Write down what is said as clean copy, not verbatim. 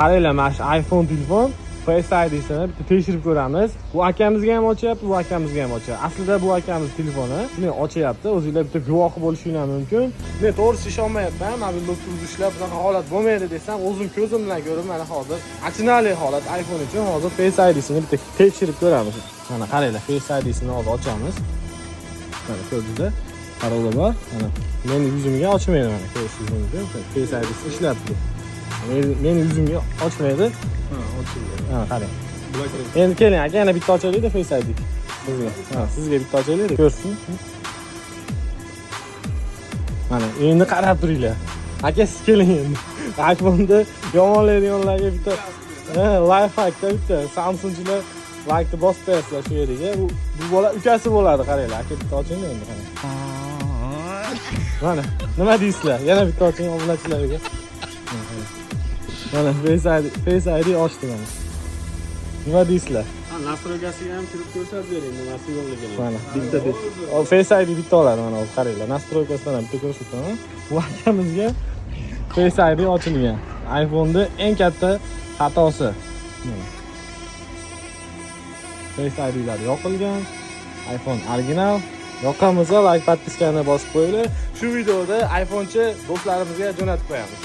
qaranglar, mana shu iPhone telefon Face ID'sini bitta tekshirib ko'ramiz. Bu akamizga ham ochyapti, bu akamizga ham ochyapti. Aslida bu akamiz telefoni shuni ochyapti. O'zingizlar bitta guvohi bo'lishingiz mumkin. Men to'g'risi ishonmayapman. Mobil doktorda ishlab bunaqa holat bo'lmaydi desam, o'zim ko'zim bilan ko'rib, mana hozir achinarli holat iPhone uchun hozir Face ID'sini bitta tekshirib ko'ramiz. Mana qaranglar, Face ID'sini hozir ochamiz. Mana ko'rdingizlar. Parola bor. Mana men yuzimga ochmaydi mana ko'rishingiz mumkin. Face ID'si ishlayapti. Men yuzimga ochmaydi. Ha, ochildi. Ha, qarang. Endi keling, aka yana bitta ochaylik-da Face ID. Sizga. Ha, sizga bitta ochaylik-da ko'rsin. Mana, endi qarab turinglar. Aka siz keling endi. iPhone'da yomonlaydiganlarga bitta life hackda bitta Samsung'chilar like'ni bosib qo'yasizlar shu yeriga. Bu bola ukasi bo'ladi, qaranglar. Aka bitta oching endi qarang. Mana, nima deysizlar? Yana bitta oching obunachilarga. Mana Face ID ochdi mana. Nima deysizlar? Ha, nastroykasiga ham kirib ko'rsatib bering, nimasi yo'qligini. Mana bitta deb. Face ID bitta oladi mana hozir qaranglar. Nastroykasidan ham bitta ko'rsataman. Bu akamizga Face ID ochilgan. iPhone'da eng katta xatosi. Face ID'lar yoqilgan. iPhone original. Yoqamizga like, podpiskani bosib qo'yinglar. Shu videoda iPhone'chi do'stlarimizga jo'natib qo'yamiz.